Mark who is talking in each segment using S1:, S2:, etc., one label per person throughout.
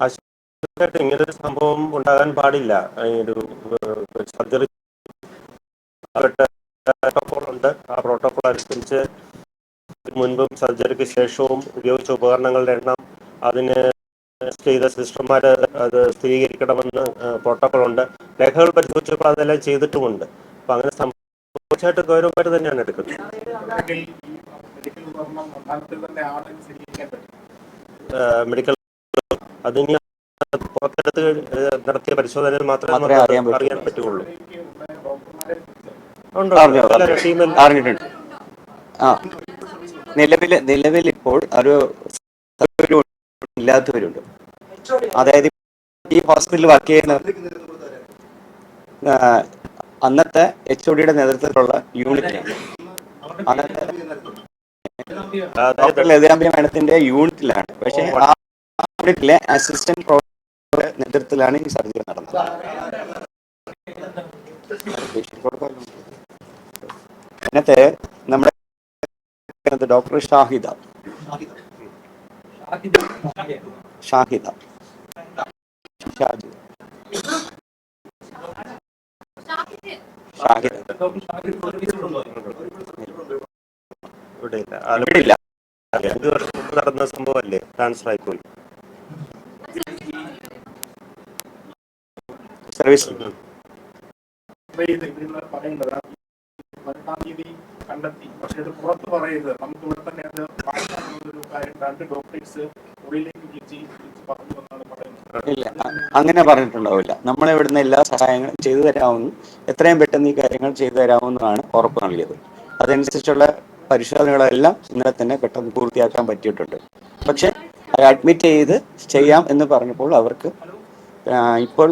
S1: ആശുപത്രിയായിട്ട് ഇങ്ങനൊരു സംഭവം ഉണ്ടാകാൻ പാടില്ല. ഒരു സർജറി പ്രോട്ടോകോൾ ഉണ്ട്. ആ പ്രോട്ടോകോൾ അനുസരിച്ച് മുൻപും സർജറിക്ക് ശേഷവും ഉപയോഗിച്ച ഉപകരണങ്ങളുടെ എണ്ണം, അതിന് ചെയ്ത സിസ്റ്റർമാർ അത് സ്ഥിരീകരിക്കണമെന്ന് പ്രോട്ടോകോൾ ഉണ്ട്. രേഖകൾ പരിശോധിച്ചപ്പോൾ അതെല്ലാം ചെയ്തിട്ടുമുണ്ട്. അപ്പം അങ്ങനെ സംഭവിച്ചായിട്ട് ഗൗരവമായിട്ട് തന്നെയാണ് എടുക്കുന്നത്. മെഡിക്കൽ അതിന് പുറത്തെടുത്ത് നടത്തിയ പരിശോധനയിൽ മാത്രമേ അറിയാൻ പറ്റുള്ളൂ.
S2: അറിഞ്ഞിട്ടുണ്ട്. നിലവിൽ ഇപ്പോൾ ഒരു ഇല്ലാത്തവരുണ്ട്. അതായത് ഈ ഹോസ്പിറ്റലിൽ വർക്ക് ചെയ്യുന്ന അന്നത്തെ HODയുടെ നേതൃത്വത്തിലുള്ള യൂണിറ്റിലാണ്. അന്നത്തെ ഡോക്ടർ ലളിതാംബിക മാഡത്തിന്റെ യൂണിറ്റിലാണ്. പക്ഷേ ആ യൂണിറ്റിലെ അസിസ്റ്റന്റ് പ്രൊഫസറുടെ നേതൃത്വത്തിലാണ് ഈ സർജറി നടന്നത്. അതിനകത്ത് നമ്മുടെ ഡോക്ടർ ഷാഹിദ
S1: ഇവിടെയില്ല. 5 വർഷം മുമ്പ് നടന്ന സംഭവമല്ലേ, ട്രാൻസ്ഫർ ആയിപ്പോയി
S2: സർവീസ്.
S3: കണ്ടെത്തി. പക്ഷെ ഇത് പുറത്ത് പറയരുത്, നമുക്ക് ഇവിടെ തന്നെ അത് ഒരു കാര്യം. 2 ഡോക്ടേഴ്സ് ഉള്ളിലേക്ക് വിളിച്ച് പറഞ്ഞു എന്നാണ് പറയുന്നത്.
S2: ഇല്ല, അങ്ങനെ പറഞ്ഞിട്ടുണ്ടാവില്ല. നമ്മളെ ഇവിടുന്ന് എല്ലാ സഹായങ്ങളും ചെയ്തു തരാമെന്നും എത്രയും പെട്ടെന്ന് ഈ കാര്യങ്ങൾ ചെയ്തു തരാമെന്നുമാണ് ഉറപ്പ് നൽകിയത്. അതനുസരിച്ചുള്ള പരിശോധനകളെല്ലാം ഇന്നലെ തന്നെ പെട്ടെന്ന് പൂർത്തിയാക്കാൻ പറ്റിയിട്ടുണ്ട്. പക്ഷെ അത് അഡ്മിറ്റ് ചെയ്ത് ചെയ്യാം എന്ന് പറഞ്ഞപ്പോൾ അവർക്ക് ഇപ്പോൾ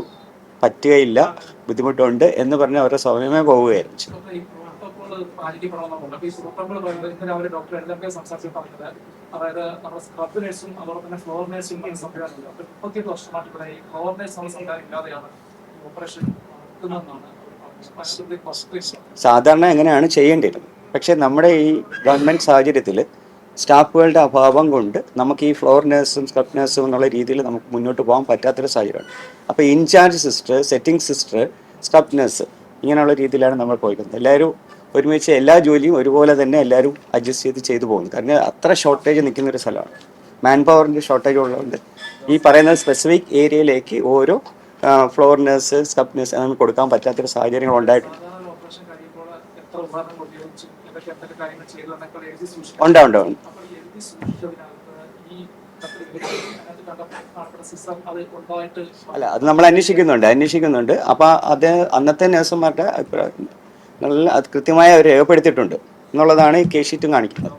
S2: പറ്റുകയില്ല, ബുദ്ധിമുട്ടുണ്ട് എന്ന് പറഞ്ഞ് അവരുടെ സ്വയമേ പോവുകയായിരുന്നു.
S3: അതായത് നമ്മുടെ സ്ക്രബ് നേഴ്സും അതുപോലെ തന്നെ ഫ്ലോർ നേഴ്സും സംവിധാനമില്ല. 38 വർഷമായിട്ട് ഇവിടെ ഈ ഫ്ലോർ നേഴ്സ് സംവിധാനം ഇല്ലാതെയാണ് ഓപ്പറേഷൻ നടത്തുന്നതെന്നാണ്.
S2: സാധാരണ എങ്ങനെയാണ് ചെയ്യേണ്ടത്. പക്ഷെ നമ്മുടെ ഈ ഗവൺമെന്റ് സാഹചര്യത്തിൽ സ്റ്റാഫുകളുടെ അഭാവം കൊണ്ട് നമുക്ക് ഈ ഫ്ലോർ നേഴ്സും സ്ക്രബ് നേഴ്സും എന്നുള്ള രീതിയിൽ നമുക്ക് മുന്നോട്ട് പോകാൻ പറ്റാത്തൊരു സാഹചര്യമാണ്. അപ്പോൾ incharge sister, setting sister, scrub nurse ഇങ്ങനെയുള്ള രീതിയിലാണ് നമ്മൾ പോയിരിക്കുന്നത്. എല്ലാവരും ഒരുമിച്ച് എല്ലാ ജോലിയും ഒരുപോലെ തന്നെ എല്ലാവരും അഡ്ജസ്റ്റ് ചെയ്ത് പോകുന്നു. കാരണം അത്ര ഷോർട്ടേജ് നിൽക്കുന്നൊരു സ്ഥലമാണ്. മാൻ പവറിൻ്റെ ഷോർട്ടേജ് ഉള്ളതുകൊണ്ട് ഈ പറയുന്ന സ്പെസിഫിക് ഏരിയയിലേക്ക് ഓരോ ഫ്ലോർ നേഴ്സ്, സ്ക്രബ് നേഴ്സ് നമുക്ക് കൊടുക്കാൻ പറ്റാത്തൊരു സാഹചര്യങ്ങൾ ഉണ്ടായിട്ടുണ്ട്. ഉണ്ട്. അല്ല, അത് നമ്മൾ അന്വേഷിക്കുന്നുണ്ട്. അപ്പോൾ അത് അന്നത്തെ നേഴ്സുമാരുടെ നല്ല അത് കൃത്യമായി അവർ രേഖപ്പെടുത്തിയിട്ടുണ്ട് എന്നുള്ളതാണ് ഈ കേസ് ഷീറ്റും കാണിക്കുന്നത്.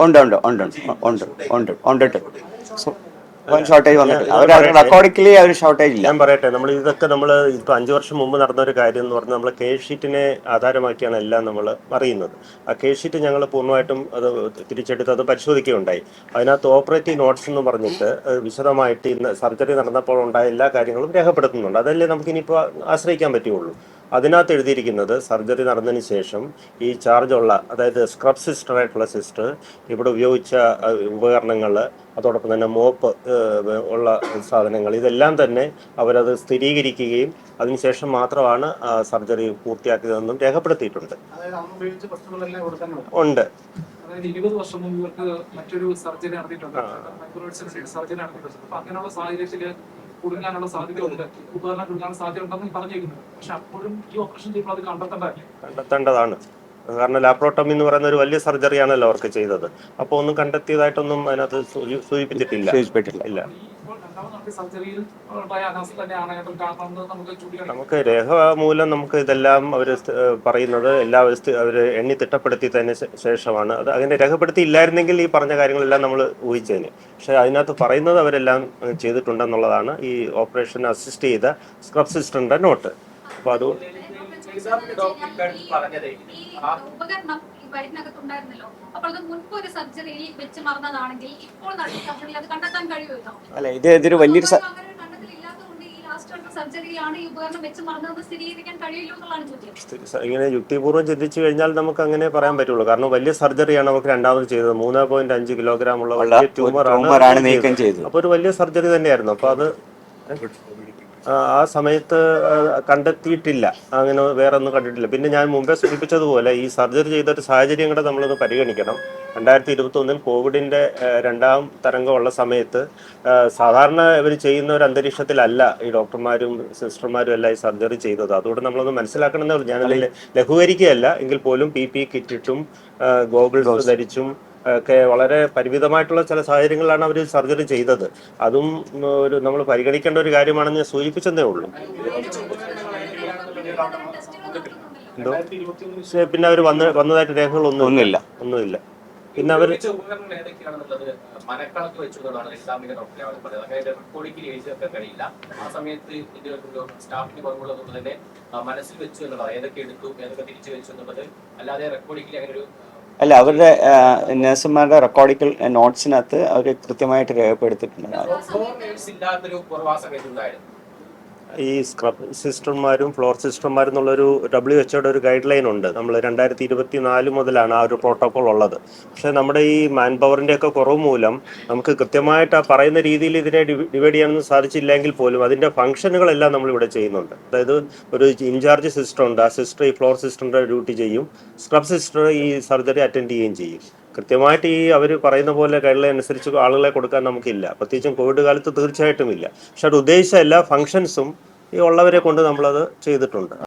S2: ഉണ്ട്. ഷോർട്ടേജ് വന്നിട്ടില്ല. റെക്കോർഡിക്കലി ഒരു ഷോർട്ടേജ് ഇല്ല.
S1: ഞാൻ പറയട്ടെ, നമ്മൾ ഇപ്പോൾ 5 വർഷം മുമ്പ് നടന്ന ഒരു കാര്യം എന്ന് പറഞ്ഞാൽ നമ്മൾ കേസ് ഷീറ്റിനെ ആധാരമാക്കിയാണ് എല്ലാം നമ്മൾ അറിയുന്നത്. ആ കേസ് ഷീറ്റ് ഞങ്ങൾ പൂർണ്ണമായിട്ടും അത് തിരിച്ചെടുത്ത് അത് പരിശോധിക്കുകയുണ്ടായി. അതിനകത്ത് ഓപ്പറേറ്റീവ് നോട്ട്സ് എന്ന് പറഞ്ഞിട്ട് വിശദമായിട്ട് ഇന്ന് സർജറി നടന്നപ്പോൾ ഉണ്ടായ എല്ലാ കാര്യങ്ങളും രേഖപ്പെടുത്തുന്നുണ്ട്. അതല്ലേ നമുക്കിനിയിപ്പോൾ ആശ്രയിക്കാൻ പറ്റുകയുള്ളൂ. അതിനകത്ത് എഴുതിയിരിക്കുന്നത് സർജറി നടന്നതിന് ശേഷം ഈ ചാർജുള്ള, അതായത് സ്ക്രബ് സിസ്റ്ററായിട്ടുള്ള സിസ്റ്റർ ഇവിടെ ഉപയോഗിച്ച ഉപകരണങ്ങൾ, അതോടൊപ്പം തന്നെ മോപ്പ് ഉള്ള സാധനങ്ങൾ, ഇതെല്ലാം തന്നെ അവരത് സ്ഥിരീകരിക്കുകയും അതിനുശേഷം മാത്രമാണ് സർജറി പൂർത്തിയാക്കിയതെന്നും രേഖപ്പെടുത്തിയിട്ടുണ്ട്. ഉണ്ട്.
S3: 20 വർഷം മുമ്പ് ഇവർക്ക് മറ്റൊരു സർജറി നടത്തിയിട്ടുണ്ട്. അങ്ങനെയുള്ള സാഹചര്യത്തിൽ കുടുങ്ങാനുള്ള സാധ്യതയുണ്ട്, ഉപകരണം കുടുങ്ങാനുള്ള സാധ്യത ഉണ്ടെന്ന് പറഞ്ഞിരിക്കുന്നത്. പക്ഷെ അപ്പോഴും ഈ ഓപ്പറേഷൻ ചെയ്യുമ്പോൾ അത്
S1: കണ്ടെത്തേണ്ടതാണ്. കാരണം ലാപ്രോട്ടമി എന്ന് പറയുന്ന ഒരു വലിയ സർജറിയാണല്ലോ അവർക്ക് ചെയ്തത്. അപ്പോൾ ഒന്നും കണ്ടെത്തിയതായിട്ടൊന്നും അതിനകത്ത് സൂചിപ്പിച്ചിട്ടില്ല. ഇല്ല. നമുക്ക് രേഖാമൂലം നമുക്ക് ഇതെല്ലാം അവർ പറയുന്നത് എല്ലാം അവർ എണ്ണി തിട്ടപ്പെടുത്തിയതിന് ശേഷമാണ്. അത് അങ്ങനെ രേഖപ്പെടുത്തി ഇല്ലായിരുന്നെങ്കിൽ ഈ പറഞ്ഞ കാര്യങ്ങളെല്ലാം നമ്മൾ ഊഹിച്ചതിന്. പക്ഷെ അതിനകത്ത് പറയുന്നത് അവരെല്ലാം ചെയ്തിട്ടുണ്ടെന്നുള്ളതാണ് ഈ ഓപ്പറേഷൻ അസിസ്റ്റ് ചെയ്ത സ്ക്രബ് സിസ്റ്ററിന്റെ നോട്ട്. അപ്പോൾ അത്
S2: അല്ല, ഇതൊരു വലിയൊരു
S4: സർജറിയാണ് ഈ ഉപകരണം വെച്ച് മറന്നതെന്ന് സ്ഥിരീകരിക്കാൻ കഴിയില്ല എന്നുള്ളതാണ് ചോദ്യം.
S1: ഇങ്ങനെ യുക്തിപൂർവ്വം ചിന്തിച്ചു കഴിഞ്ഞാൽ നമുക്ക് അങ്ങനെ പറയാൻ പറ്റുള്ളൂ. കാരണം വലിയ സർജറിയാണ് നമുക്ക് രണ്ടാമത് ചെയ്തത്. 3.5 കിലോഗ്രാം ഉള്ള വലിയ ട്യൂമറാണ്
S2: നീക്കം ചെയ്തത്.
S1: അപ്പോൾ ഒരു വലിയ സർജറി തന്നെയായിരുന്നു. അപ്പോൾ അത് ആ സമയത്ത് കണ്ടെത്തിയിട്ടില്ല, അങ്ങനെ വേറെ ഒന്നും കണ്ടിട്ടില്ല. പിന്നെ ഞാൻ മുമ്പേ സൂചിപ്പിച്ചതുപോലെ ഈ സർജറി ചെയ്തൊരു സാഹചര്യം കൂടെ നമ്മളൊന്ന് പരിഗണിക്കണം. 2021 കോവിഡിൻ്റെ രണ്ടാം തരംഗമുള്ള സമയത്ത് സാധാരണ ഇവർ ചെയ്യുന്ന ഒരു അന്തരീക്ഷത്തിലല്ല ഈ ഡോക്ടർമാരും സിസ്റ്റർമാരും എല്ലാം ഈ സർജറി ചെയ്തത്. അതുകൊണ്ട് നമ്മളൊന്ന് മനസ്സിലാക്കണമെന്നേ ഉള്ളൂ. ഞാനതിൽ ലഘൂകരിക്കുകയല്ല, എങ്കിൽ പോലും PPE കിറ്റിട്ടും ഗോഗിൾസ് ധരിച്ചും ഒക്കെ വളരെ പരിമിതമായിട്ടുള്ള ചില സാഹചര്യങ്ങളിലാണ് അവർ സർജറി ചെയ്തത്. അതും ഒരു നമ്മൾ പരിഗണിക്കേണ്ട ഒരു കാര്യമാണെന്ന് ഞാൻ സൂചിപ്പിച്ചതേ ഉള്ളൂ. എന്തോ പിന്നെ അവർ വന്നതായിട്ട് രേഖകളൊന്നുമില്ല. പിന്നെ അവർ
S5: മനക്കണക്ക് വെച്ചുകൊണ്ടാണ് ഇസ്ലാമിക ഡോക്ടറെ പറയുന്നത്. അങ്ങനെ റെക്കോർഡിങ്ങിൽ എഴുതി വെക്കാൻ കഴിയില്ല. ആ സമയത്ത് സ്റ്റാഫിന് കുറവുള്ളതുകൊണ്ട് തന്നെ മനസ്സിൽ വെച്ചു എന്നുള്ളത്, ഏതൊക്കെ എടുത്തു ഏതൊക്കെ തിരിച്ചു വെച്ചു എന്നുള്ളത്, അല്ലാതെ റെക്കോർഡിങ്ങിൽ അങ്ങനെ ഒരു
S2: അല്ല, അവരുടെ നഴ്സുമാരുടെ റെക്കോർഡിക്കൽ നോട്ട്സിനകത്ത് അവർ കൃത്യമായിട്ട് രേഖപ്പെടുത്തിയിട്ടുണ്ട്.
S5: ഇല്ലാത്തൊരു കുറവാ സമയത്ത് ഉണ്ടായിരുന്നു.
S1: ഈ സ്ക്രബ് സിസ്റ്റർമാരും ഫ്ലോർ സിസ്റ്റർമാരും എന്നുള്ളൊരു WHO ഒരു ഗൈഡ് ലൈൻ ഉണ്ട്. നമ്മൾ 2024 മുതലാണ് ആ ഒരു പ്രോട്ടോകോൾ ഉള്ളത്. പക്ഷേ നമ്മുടെ ഈ മാൻ പവറിൻ്റെ ഒക്കെ കുറവ് മൂലം നമുക്ക് കൃത്യമായിട്ട് ആ പറയുന്ന രീതിയിൽ ഇതിനെ ഡിവൈഡ് ചെയ്യാനൊന്നും സാധിച്ചില്ലെങ്കിൽ പോലും അതിൻ്റെ ഫംഗ്ഷനുകളെല്ലാം നമ്മളിവിടെ ചെയ്യുന്നുണ്ട്. അതായത് ഒരു ഇൻചാർജ് സിസ്റ്റർ ഉണ്ട്, ആ സിസ്റ്റർ ഈ ഫ്ലോർ സിസ്റ്ററിൻ്റെ ഡ്യൂട്ടി ചെയ്യും, സ്ക്രബ് സിസ്റ്റർ ഈ സർജറി അറ്റൻഡ് ചെയ്യുകയും ചെയ്യും. കൃത്യമായിട്ട് ഈ അവർ പറയുന്ന പോലെ ഗൈഡ് ലൈൻ അനുസരിച്ച് ആളുകളെ കൊടുക്കാൻ നമുക്കില്ല, പ്രത്യേകിച്ചും കോവിഡ് കാലത്ത് തീർച്ചയായിട്ടും ഇല്ല. പക്ഷെ അത് ഉദ്ദേശിച്ച എല്ലാ ഫങ്ഷൻസും ഈ ഉള്ളവരെ കൊണ്ട് നമ്മളത് ചെയ്തിട്ടുണ്ട്.